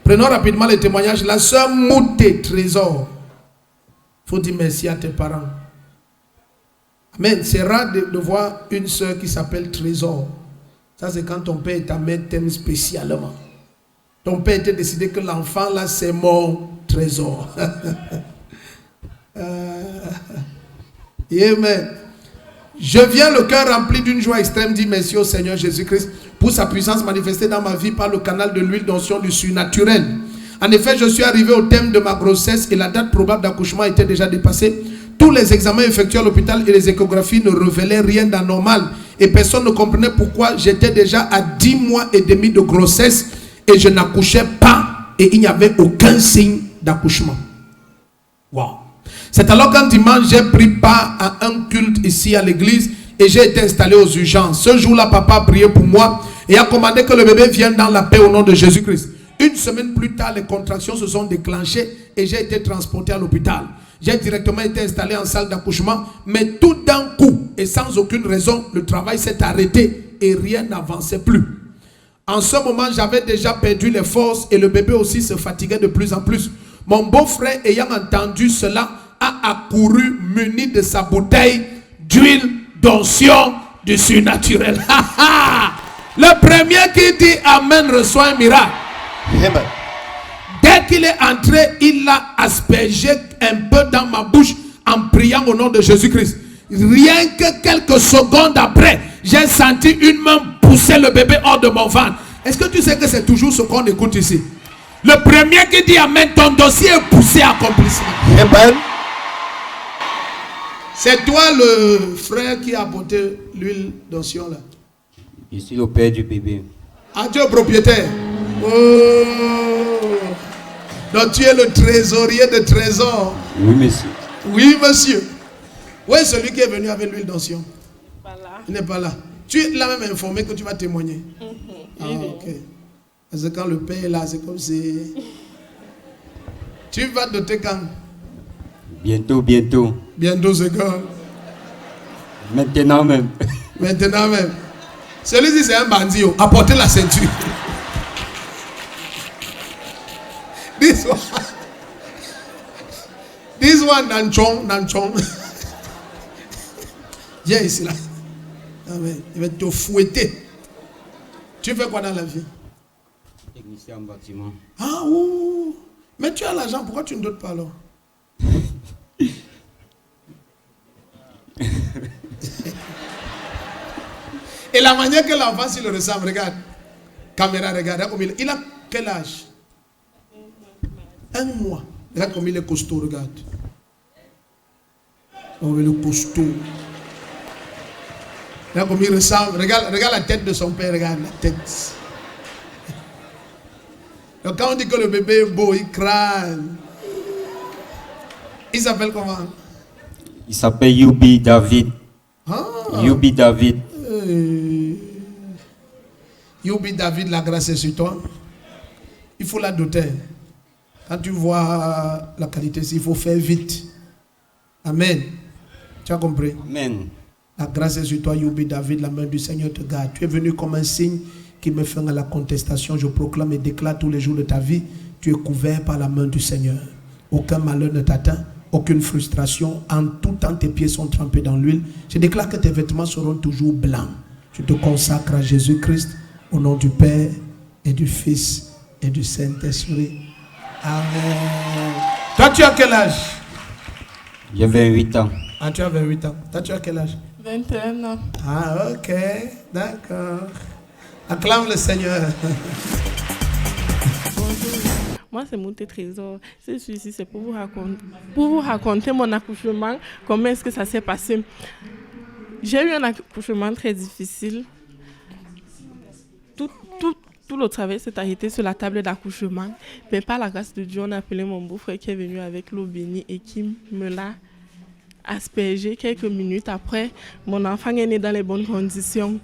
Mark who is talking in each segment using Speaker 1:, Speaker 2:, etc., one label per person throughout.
Speaker 1: Prenons rapidement les témoignages. La sœur Mouté Trésor. Il faut dire merci à tes parents. Amen. C'est rare de voir une sœur qui s'appelle Trésor. Ça, c'est quand ton père et ta mère t'aiment spécialement. Ton père était décidé que l'enfant, là, c'est mon trésor. Amen. Je viens le cœur rempli d'une joie extrême, dit merci au Seigneur Jésus-Christ pour sa puissance manifestée dans ma vie par le canal de l'huile d'onction du surnaturel. En effet, je suis arrivé au thème de ma grossesse et la date probable d'accouchement était déjà dépassée. Tous les examens effectués à l'hôpital et les échographies ne révélaient rien d'anormal et personne ne comprenait pourquoi j'étais déjà à 10 mois et demi de grossesse et je n'accouchais pas et il n'y avait aucun signe d'accouchement. Wow. C'est alors qu'un dimanche, j'ai pris part à un culte ici à l'église et j'ai été installé aux urgences. Ce jour-là, papa a prié pour moi et a commandé que le bébé vienne dans la paix au nom de Jésus-Christ. Une semaine plus tard, les contractions se sont déclenchées et j'ai été transporté à l'hôpital. J'ai directement été installé en salle d'accouchement, mais tout d'un coup et sans aucune raison, le travail s'est arrêté et rien n'avançait plus. En ce moment, j'avais déjà perdu les forces et le bébé aussi se fatiguait de plus en plus. Mon beau-frère, ayant entendu cela, a accouru muni de sa bouteille d'huile d'onction du surnaturel. Le premier qui dit Amen reçoit un miracle.
Speaker 2: Amen.
Speaker 1: Dès qu'il est entré, il l'a aspergé un peu dans ma bouche en priant au nom de Jésus-Christ. Rien que quelques secondes après, j'ai senti une main pousser le bébé hors de mon ventre. Est-ce que tu sais que c'est toujours ce qu'on écoute ici? Le premier qui dit Amen, ton dossier est poussé à accomplissement.
Speaker 2: Amen.
Speaker 1: C'est toi le frère qui a apporté l'huile d'onction là.
Speaker 3: Je suis le père du bébé.
Speaker 1: Adieu propriétaire. Oh. Donc tu es le trésorier de trésors.
Speaker 3: Oui, monsieur.
Speaker 1: Oui, monsieur. Où est celui qui est venu avec l'huile d'onction?
Speaker 4: Voilà.
Speaker 1: Il n'est pas là. Tu l'as même informé que tu vas témoigner. Ah, ok. Parce que quand le père est là, c'est comme si... Tu vas doter quand?
Speaker 3: Bientôt, bientôt.
Speaker 1: Bientôt, c'est quand?
Speaker 3: Maintenant même.
Speaker 1: Maintenant même. Celui-ci, c'est un bandit. Apportez la ceinture. This one, Nanchong. Viens ici, là. Amen. Il va te fouetter. Tu fais quoi dans la vie?
Speaker 3: Technicien en bâtiment.
Speaker 1: Ah, ouh. Mais tu as l'argent, pourquoi tu ne dotes pas alors? Et la manière que l'enfant s'il le ressemble, regarde. Caméra, regarde. Il a quel âge? 1 mois. Regarde comme il est costaud, regarde. Oh, il est costaud. Regarde comme il ressemble. Regarde la tête de son père, regarde la tête. Donc quand on dit que le bébé est beau, il crâne. Il s'appelle comment?
Speaker 3: Il s'appelle Yubi David.
Speaker 1: Ah.
Speaker 3: Yubi David.
Speaker 1: Yubi David, la grâce est sur toi. Il faut la doter. Quand tu vois la qualité, il faut faire vite. Amen. Tu as compris?
Speaker 3: Amen.
Speaker 1: La grâce est sur toi, Yubi David, la main du Seigneur te garde. Tu es venu comme un signe qui me fait à la contestation. Je proclame et déclare tous les jours de ta vie, tu es couvert par la main du Seigneur. Aucun malheur ne t'atteint, aucune frustration. En tout temps, tes pieds sont trempés dans l'huile. Je déclare que tes vêtements seront toujours blancs. Tu te consacres à Jésus-Christ au nom du Père et du Fils et du Saint-Esprit. Amen. Toi, tu as quel âge?
Speaker 3: J'ai 28 ans.
Speaker 1: Ah, tu as 28 ans. Toi, tu as quel âge?
Speaker 4: 21 ans.
Speaker 1: Ah, ok. D'accord. Acclame le Seigneur.
Speaker 4: Moi, c'est Mouté Trésor. Je suis ici, c'est pour vous raconter mon accouchement. Comment est-ce que ça s'est passé? J'ai eu un accouchement très difficile. Tout le travail s'est arrêté sur la table d'accouchement. Mais par la grâce de Dieu, on a appelé mon beau-frère qui est venu avec l'eau bénie et qui me l'a aspergé. Quelques minutes après, mon enfant est né dans les bonnes conditions.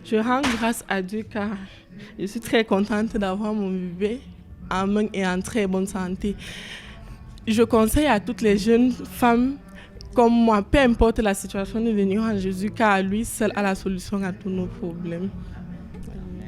Speaker 4: Je rends grâce à Dieu car je suis très contente d'avoir mon bébé en main et en très bonne santé. Je conseille à toutes les jeunes femmes comme moi, peu importe la situation, de venir en Jésus car lui seul a la solution à tous nos problèmes.